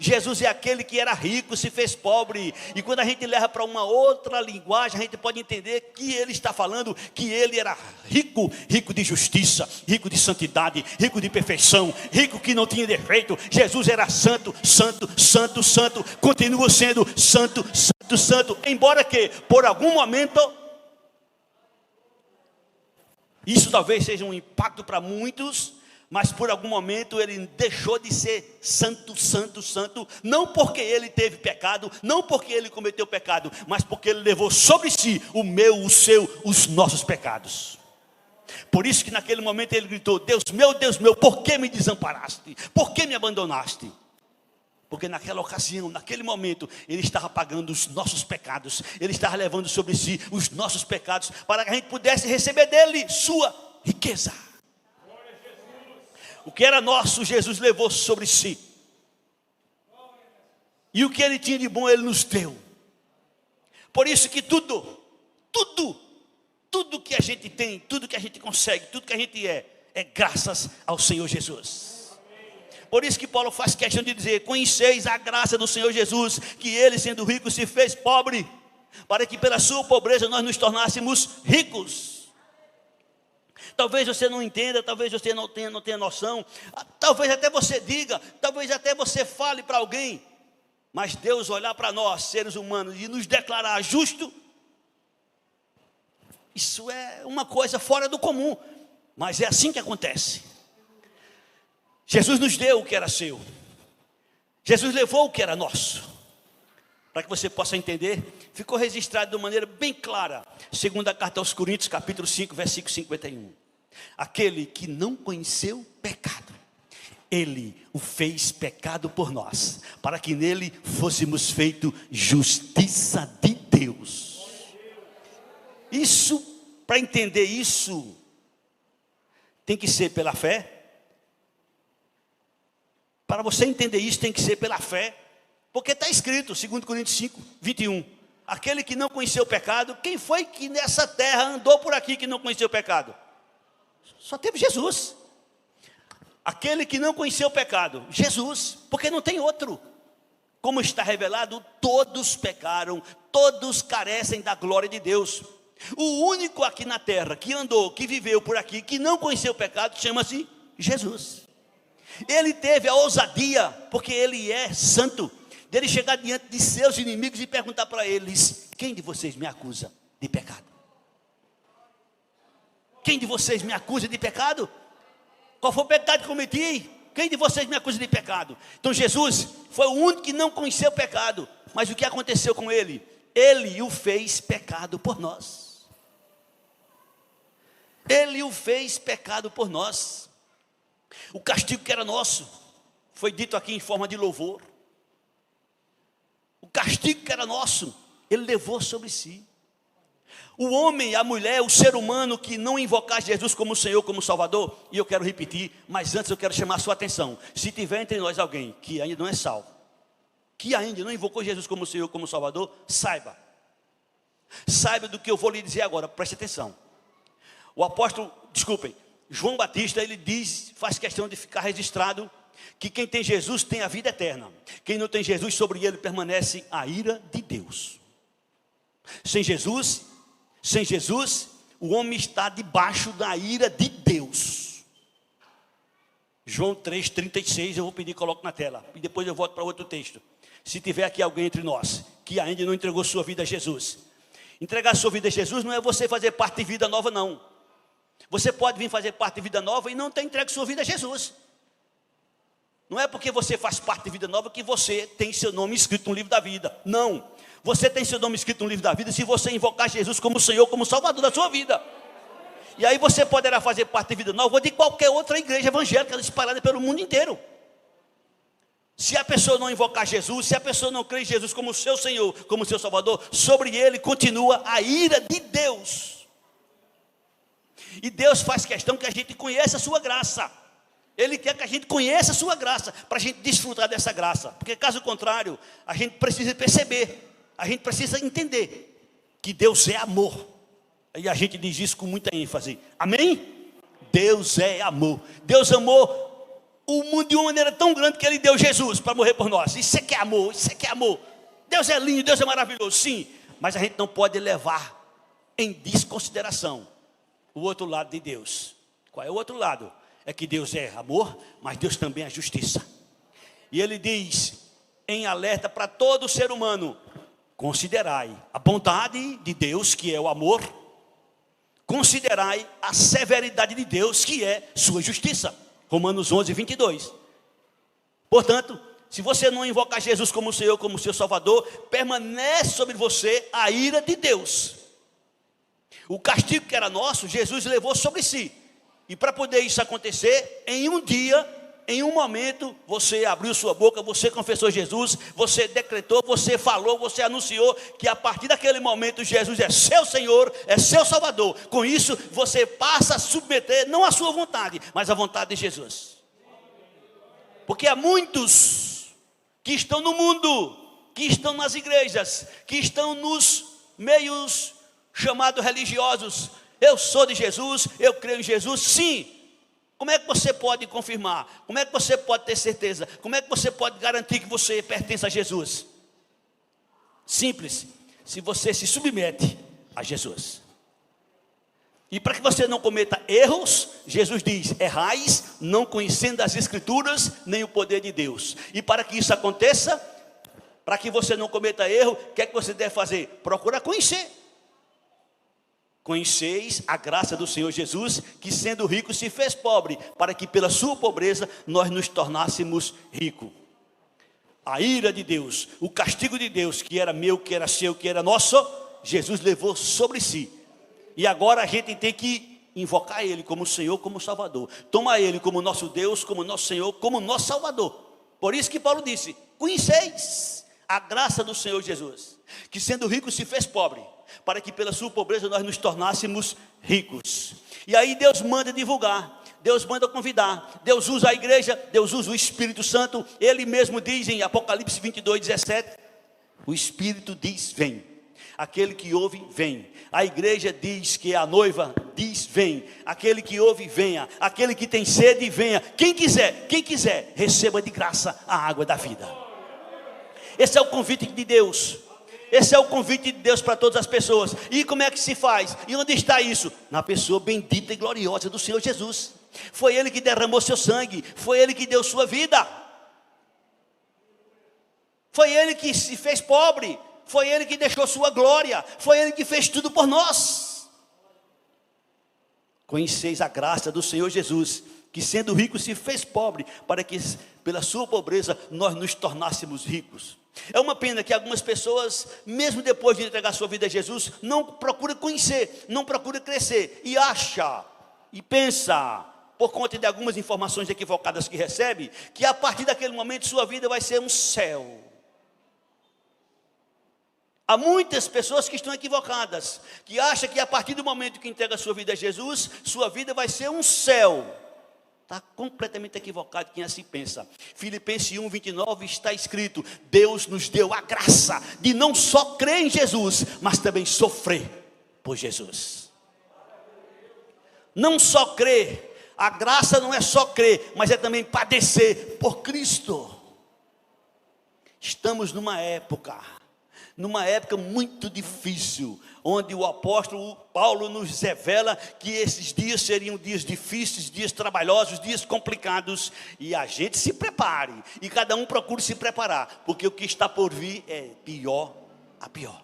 Jesus é aquele que era rico, se fez pobre. E quando a gente leva para uma outra linguagem, a gente pode entender que ele está falando que ele era rico, rico de justiça, rico de santidade, rico de perfeição, rico que não tinha defeito. Jesus era santo, santo, santo, santo, continua sendo santo, santo, santo, embora que por algum momento, isso talvez seja um impacto para muitos, mas por algum momento ele deixou de ser santo, santo, santo, não porque ele teve pecado, não porque ele cometeu pecado, mas porque ele levou sobre si o meu, o seu, os nossos pecados. Por isso que naquele momento ele gritou: Deus meu, por que me desamparaste? Por que me abandonaste? Porque naquela ocasião, naquele momento, ele estava pagando os nossos pecados, ele estava levando sobre si os nossos pecados, para que a gente pudesse receber dele sua riqueza. O que era nosso, Jesus levou sobre si. E o que ele tinha de bom, ele nos deu. Por isso que tudo que a gente tem, tudo que a gente consegue, tudo que a gente é graças ao Senhor Jesus. Por isso que Paulo faz questão de dizer: conheceis a graça do Senhor Jesus, que ele, sendo rico, se fez pobre, para que pela sua pobreza nós nos tornássemos ricos. Talvez você não entenda, talvez você não tenha noção, talvez até você diga, talvez até você fale para alguém, mas Deus olhar para nós, seres humanos, e nos declarar justo, isso é uma coisa fora do comum, mas é assim que acontece. Jesus nos deu o que era seu, Jesus levou o que era nosso. Para que você possa entender, ficou registrado de uma maneira bem clara, segunda carta aos Coríntios, capítulo 5, versículo 51. Aquele que não conheceu pecado, ele o fez pecado por nós, para que nele fôssemos feito justiça de Deus. Isso, para entender isso, tem que ser pela fé. Para você entender isso, tem que ser pela fé. Porque está escrito, 2 Coríntios 5, 21. Aquele que não conheceu o pecado, quem foi que nessa terra andou por aqui que não conheceu o pecado? Só teve Jesus. Aquele que não conheceu o pecado, Jesus, porque não tem outro. Como está revelado, todos pecaram, todos carecem da glória de Deus. O único aqui na terra que andou, que viveu por aqui, que não conheceu o pecado, chama-se Jesus. Ele teve a ousadia, porque ele é santo, dele chegar diante de seus inimigos e perguntar para eles: quem de vocês me acusa de pecado? Quem de vocês me acusa de pecado? Qual foi o pecado que cometi? Quem de vocês me acusa de pecado? Então Jesus foi o único que não conheceu o pecado. Mas o que aconteceu com ele? Ele o fez pecado por nós. Ele o fez pecado por nós. O castigo que era nosso, foi dito aqui em forma de louvor. O castigo que era nosso, ele levou sobre si. O homem, a mulher, o ser humano que não invocar Jesus como Senhor, como Salvador, e eu quero repetir, mas antes eu quero chamar a sua atenção. Se tiver entre nós alguém que ainda não é salvo, que ainda não invocou Jesus como Senhor, como Salvador, saiba do que eu vou lhe dizer agora, preste atenção. O apóstolo, João Batista, ele diz, faz questão de ficar registrado, que quem tem Jesus tem a vida eterna. Quem não tem Jesus, sobre ele permanece a ira de Deus. Sem Jesus, o homem está debaixo da ira de Deus. João 3,36, eu vou pedir, coloque na tela, e depois eu volto para outro texto. Se tiver aqui alguém entre nós, que ainda não entregou sua vida a Jesus. Entregar sua vida a Jesus não é você fazer parte de vida nova, não. Você pode vir fazer parte de vida nova e não ter entregue sua vida a Jesus. Não é porque você faz parte de vida nova que você tem seu nome escrito no livro da vida. Não. Você tem seu nome escrito no livro da vida se você invocar Jesus como Senhor, como Salvador da sua vida. E aí você poderá fazer parte de vida nova ou de qualquer outra igreja evangélica espalhada pelo mundo inteiro. Se a pessoa não invocar Jesus, se a pessoa não crê em Jesus como seu Senhor, como seu Salvador, sobre ele continua a ira de Deus. E Deus faz questão que a gente conheça a sua graça. Ele quer que a gente conheça a sua graça, para a gente desfrutar dessa graça. Porque caso contrário, a gente precisa perceber, a gente precisa entender que Deus é amor. E a gente diz isso com muita ênfase. Amém? Deus é amor. Deus amou o mundo de uma maneira tão grande que ele deu Jesus para morrer por nós. Isso é que é amor, isso é que é amor. Deus é lindo, Deus é maravilhoso, sim. Mas a gente não pode levar em desconsideração o outro lado de Deus. Qual é o outro lado? É que Deus é amor, mas Deus também é justiça. E ele diz em alerta para todo ser humano: considerai a bondade de Deus, que é o amor. Considerai a severidade de Deus, que é sua justiça. Romanos 11, 22. Portanto, se você não invocar Jesus como Senhor, como seu Salvador, permanece sobre você a ira de Deus. O castigo que era nosso, Jesus levou sobre si. E para poder isso acontecer, em um dia, em um momento, você abriu sua boca, você confessou Jesus, você decretou, você falou, você anunciou que a partir daquele momento Jesus é seu Senhor, é seu Salvador. Com isso, você passa a submeter, não a sua vontade, mas a vontade de Jesus. Porque há muitos que estão no mundo, que estão nas igrejas, que estão nos meios chamados religiosos. Eu sou de Jesus, eu creio em Jesus, sim. Como é que você pode confirmar? Como é que você pode ter certeza? Como é que você pode garantir que você pertence a Jesus? Simples, se você se submete a Jesus. E para que você não cometa erros, Jesus diz: errais, não conhecendo as Escrituras, nem o poder de Deus. E para que isso aconteça, para que você não cometa erro, o que é que você deve fazer? Procura conhecer. Conheceis a graça do Senhor Jesus, que sendo rico se fez pobre, para que pela sua pobreza nós nos tornássemos ricos. A ira de Deus, o castigo de Deus, que era meu, que era seu, que era nosso, Jesus levou sobre si. E agora a gente tem que invocar Ele como Senhor, como Salvador. Tomar Ele como nosso Deus, como nosso Senhor, como nosso Salvador. Por isso que Paulo disse: conheceis a graça do Senhor Jesus, que sendo rico se fez pobre, para que pela sua pobreza nós nos tornássemos ricos. E aí Deus manda divulgar, Deus manda convidar, Deus usa a igreja, Deus usa o Espírito Santo. Ele mesmo diz em Apocalipse 22, 17, o Espírito diz: vem. Aquele que ouve, vem. A igreja diz que é a noiva, diz: vem. Aquele que ouve, venha. Aquele que tem sede, venha. Quem quiser, receba de graça a água da vida. Esse é o convite de Deus. Esse é o convite de Deus para todas as pessoas. E como é que se faz? E onde está isso? Na pessoa bendita e gloriosa do Senhor Jesus. Foi Ele que derramou seu sangue, foi Ele que deu sua vida, foi Ele que se fez pobre, foi Ele que deixou sua glória, foi Ele que fez tudo por nós. Conheceis a graça do Senhor Jesus, que sendo rico se fez pobre, para que pela sua pobreza nós nos tornássemos ricos. É uma pena que algumas pessoas, mesmo depois de entregar sua vida a Jesus, não procuram conhecer, não procuram crescer, e acha, e pensa, por conta de algumas informações equivocadas que recebe, que a partir daquele momento sua vida vai ser um céu. Há muitas pessoas que estão equivocadas, que acham que a partir do momento que entrega a sua vida a Jesus, sua vida vai ser um céu. Está completamente equivocado quem assim pensa. Filipenses 1, 29 está escrito: Deus nos deu a graça de não só crer em Jesus, mas também sofrer por Jesus. Não só crer, a graça não é só crer, mas é também padecer por Cristo. Estamos numa época muito difícil, onde o apóstolo Paulo nos revela que esses dias seriam dias difíceis, dias trabalhosos, dias complicados, e a gente se prepare, e cada um procure se preparar, porque o que está por vir é pior a pior.